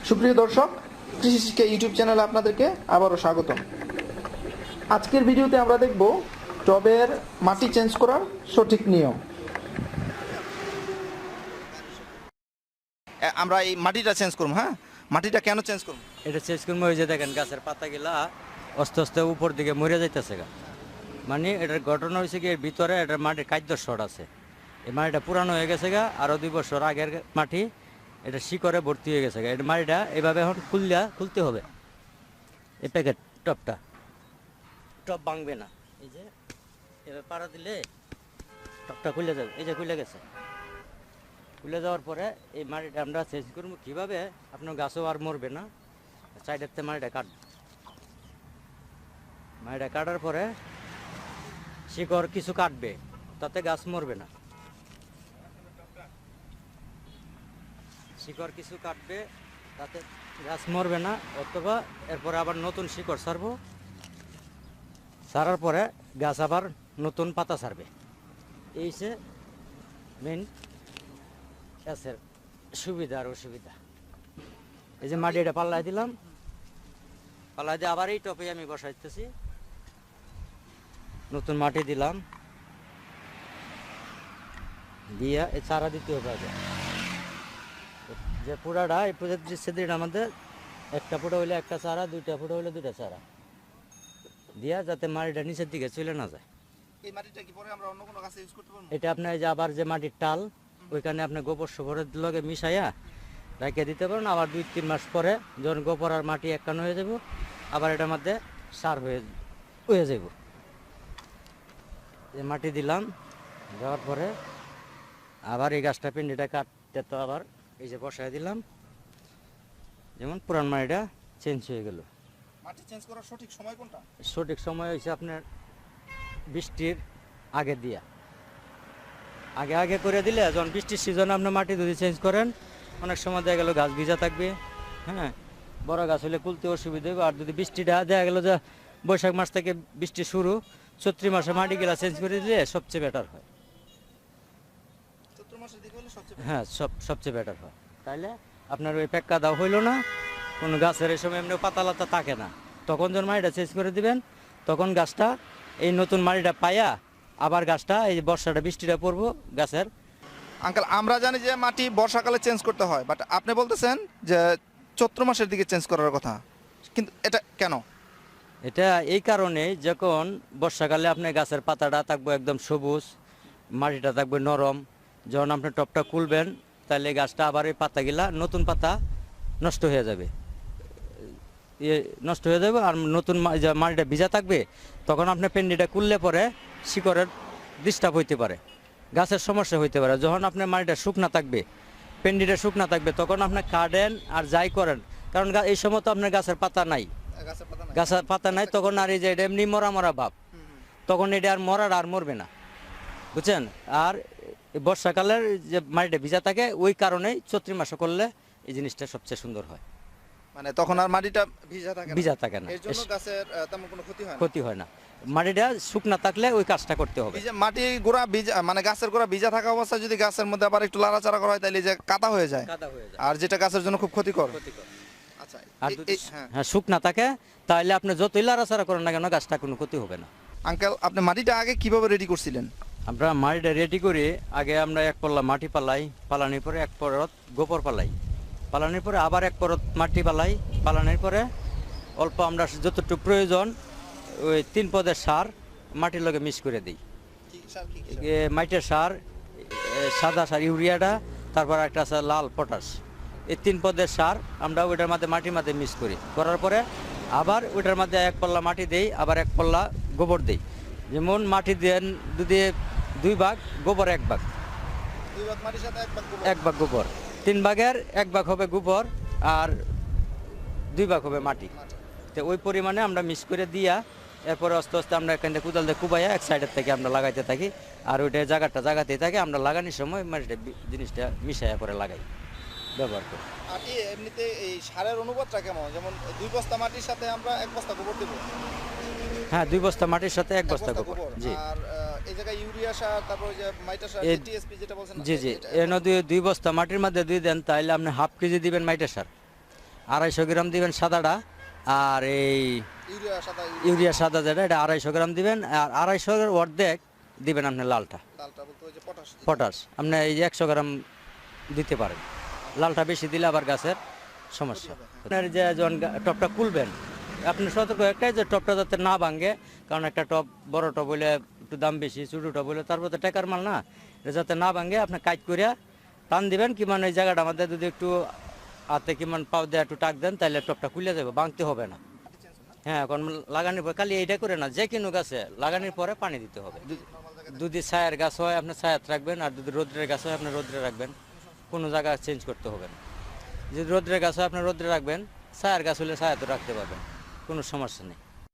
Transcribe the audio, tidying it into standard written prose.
সুপ্রিয় দর্শক, কৃষি শিক্ষা ইউটিউব চ্যানেলে আপনাদেরকে আবারও স্বাগতম। আজকের ভিডিওতে আমরা দেখব টবের মাটি চেঞ্জ করার সঠিক নিয়ম। আমরা এই মাটিটা চেঞ্জ করব। হ্যাঁ, মাটিটা কেন চেঞ্জ করব? এটা চেঞ্জ করবো, ওই যে দেখেন গাছের পাতাগুলা আস্তে আস্তে উপর দিকে মরে যাইতেছে গা। মানে এটার ঘটনা হয়েছে কি, এর ভিতরে এটার মাটির খাদ্য শট আছে। এই মাটিটা পুরানো হয়ে গেছে গা, আরও 2 বছর আগের মাটি, এটা শিকড়ে ভর্তি হয়ে গেছে গা। এটা মাটিটা এইভাবে এখন খুলতে হবে। এই প্যাকেট টপ ভাঙবে না, এই যে এবার পাড়া দিলে টপটা খুলে যাবে। এই যে খুলে গেছে, খুলে যাওয়ার পরে এই মাটিটা আমরা চেঞ্জ করবো কীভাবে, আপনার গাছও আর মরবে না। সাইডের থেকে মাটিটা কাটবে, মাটিটা কাটার পরে শিকড় কিছু কাটবে, তাতে গাছ মরবে না। শিকড় কিছু কাটবে, তাতে গাছ মরবে না, অথবা এরপরে আবার নতুন শিকড় ছাড়বো। ছাড়ার পরে গাছ আবার নতুন পাতা ছাড়বে। এই যে মেন গাছের সুবিধা আর অসুবিধা। এই যে মাটি এটা পাল্লাই দিলাম, পাল্লাই দিয়ে আবার এই টপে আমি বসাইতেছি। নতুন মাটি দিলাম, দিয়ে এই চারা দিতে হবে আগে। যে পুরাটা এই সেদিন আমাদের একটা ফুটা হইলে একটা চারা, 2টা ফুটা হইলে 2টা চারা দিয়া, যাতে মাটিটা নিচের দিকে চলে না যায়। এই মাটিটা কি পরে আমরা অন্য কোনো গাছে ইউজ করতে পারবো? এটা আপনার যে আবার যে মাটির টাল, ওইখানে আপনার গোবর সোবরের লগে মিশাইয়া রাখিয়ে দিতে পারেন। আবার 2-3 মাস পরে যখন গোবর আর মাটি একখান হয়ে যাব, আবার এটার মধ্যে সার হয়ে যাব। এই মাটি দিলাম, দেওয়ার পরে আবার এই গাছটা পিন্ডিটা কাটতে তো আবার এই যে বসায় দিলাম। যেমন পুরান মাটিটা চেঞ্জ হয়ে গেল। মাটি চেঞ্জ করার সঠিক সময় কোনটা? সঠিক সময় হয়েছে আপনার বৃষ্টির আগে দিয়া, আগে করে দিলে, যখন বৃষ্টির সিজনে আপনার মাটি যদি চেঞ্জ করেন, অনেক সময় দেখা গেল গাছ ভিজা থাকবে। হ্যাঁ, বড় গাছ হলে তুলতে অসুবিধা হবে। আর যদি বৃষ্টিটা দেখা গেল যে বৈশাখ মাস থেকে বৃষ্টি শুরু, চৈত্র মাসে মাটিগুলা চেঞ্জ করে দিলে সবচেয়ে বেটার হয়। হ্যাঁ, সবচেয়ে বেটার হয়। তাইলে আপনার ওই পেক্কা দাও হইল না, কোনো গাছের এই সময় এমনি পাতা লাতা থাকে না। তখন যখন মাটিটা চেঞ্জ করে দিবেন, তখন গাছটা এই নতুন মাটিটা পায়া আবার গাছটা এই যে বর্ষাটা বৃষ্টিটা পড়বো গাছের। আঙ্কেল, আমরা জানি যে মাটি বর্ষাকালে চেঞ্জ করতে হয়, বাট আপনি বলতেছেন যে চৈত্র মাসের দিকে চেঞ্জ করার কথা, কিন্তু এটা কেন? এটা এই কারণে, যখন বর্ষাকালে আপনার গাছের পাতাটা থাকবে একদম সবুজ, মাটিটা থাকবে নরম, যখন আপনি টপটা খুলবেন, তাহলে গাছটা আবার এই পাতাগুলা নতুন পাতা নষ্ট হয়ে যাবে, আর নতুন মাটিটা ভিজা থাকবে। তখন আপনার পেন্ডিটা খুললে পরে শিকড়ের ডিস্টার্ব হইতে পারে, গাছের সমস্যা হইতে পারে। যখন আপনার মাটিটা শুকনা থাকবে, পেন্ডিটা শুকনা থাকবে, তখন আপনি কাটেন আর যাই করেন, কারণ এই সময় তো আপনার গাছের পাতা নাই, তখন আর এই যে এটা এমনি মরা ভাব, তখন এটা আর মরার আর মরবে না, বুঝছেন। আর বর্ষাকালের যে মাটিটা ভিজা থাকে, ওই কারণেই চৈত্র মাসে করলে এই জিনিসটা সবচেয়ে সুন্দর হয়। মানে তখন আর মাটিটা ভিজা থাকে না, এর জন্য গাছের তেমন কোনো ক্ষতি হয় না। মাটিটা শুকনা থাকলে ওই কাজটা করতে হবে। এই যে মাটি গোড়া ভিজা, মানে গাছের গোড়া ভিজা থাকা অবস্থায় যদি গাছের মধ্যে আবার একটু লাড়াচাড়া করা হয়, তাহলে যে কাদা হয়ে যায়, আর যেটা গাছের জন্য খুব ক্ষতিকর। আচ্ছা, আর যদি হ্যাঁ শুকনা থাকে, তাহলে আপনি যতই লাড়াচাড়া করেন না কেন, গাছটা কোনো ক্ষতি হবে না। আঙ্কেল, আপনি মাটিটা আগে কিভাবে রেডি করছিলেন? আমরা মাটিটা রেডি করে আগে আমরা 1 পল্লা মাটি পালানোর পরে 1 পরত গোবর পালানোর পরে আবার 1 পরত মাটি পালানোর পরে অল্প আমরা যতটুকু প্রয়োজন ওই 3 পদের সার মাটির লগে মিক্স করে দিই। মাটির সার, সাদা সার ইউরিয়াটা, তারপর একটা আছে লাল পটাশ, এই 3 পদের সার আমরা ওইটার মধ্যে মাটির মধ্যে মিক্স করার পরে আবার ওইটার মধ্যে 1 পল্লা মাটি দেই, আবার 1 পল্লা গোবর দিই। যেমন মাটি দেন যদি 2 ভাগ, গোবর 1 ভাগ, 1 ভাগ গোবর, 3 ভাগের 1 ভাগ হবে গোবর, আর 2 ভাগ হবে মাটি। তো ওই পরিমাণে আমরা মিক্স করে দিয়া, এরপরে আস্তে আস্তে আমরা এখান থেকে কোদাল দিয়ে কুবাইয়া এক সাইডের থেকে আমরা লাগাইতে থাকি, আর ওইটা জায়গাতেই থাকে। আমরা লাগানোর সময় মাটিটা জিনিসটা মিশাইয়া করে লাগাই, ব্যবহার করি। আর এমনিতে এই সারের অনুপাতটা কেমন? যেমন 2 বস্তা মাটির সাথে আমরা 1 বস্তা গোবর দেব। হ্যাঁ, 2 বস্তা মাটির সাথে 1 বস্তা গোবর। জি, আর এই জায়গায় ইউরিয়া সার, তারপর যে মাইটা সার, টিএসপি যেটা বলছেন, জি, এর 2 বস্তা মাটির মধ্যে 2 দেন, তাহলে আপনি হাফ কেজি দিবেন মাইটা সার, 250 গ্রাম দিবেন সাদাটা, আর এই ইউরিয়া সাদা যেটা এটা 250 গ্রাম দিবেন, আর 250 এর অর্ধেক দিবেন আপনি লালটা, পটাশ আপনি এই যে 100 গ্রাম দিতে পারেন। লালটা বেশি দিলে আবার গাছের সমস্যা। আপনার যে যখন টপটা খুলবেন আপনি সতর্ক একটাই যে টপটা যাতে না ভাঙে, কারণ একটা টপ বড় টপ হইলে একটু দাম বেশি, ছোটো টপ হইলে তারপর তো টাকার মাল না, এটা যাতে না ভাঙে আপনি কাজ করিয়া টান দিবেন, কি মানে এই জায়গাটা আমাদের যদি একটু হাতে কি মানে পাও দিয়ে একটু টাক দেন তাহলে টপটা খুলে যাবে, ভাঙতে হবে না। হ্যাঁ, এখন লাগানোর পর খালি এইটা করে না, যে কোনো গাছে লাগানোর পরে পানি দিতে হবে। যদি ছায়ের গাছ হয় আপনি ছায়াত রাখবেন, আর যদি রোদ্রের গাছ হয় আপনি রোদ্রে রাখবেন, কোনো জায়গা চেঞ্জ করতে হবে না। যদি রোদ্রের গাছ হয় আপনি রোদ্রে রাখবেন, ছায়ের গাছ হলে ছায়াতে রাখতে পারবেন, কোনো সমস্যা নেই।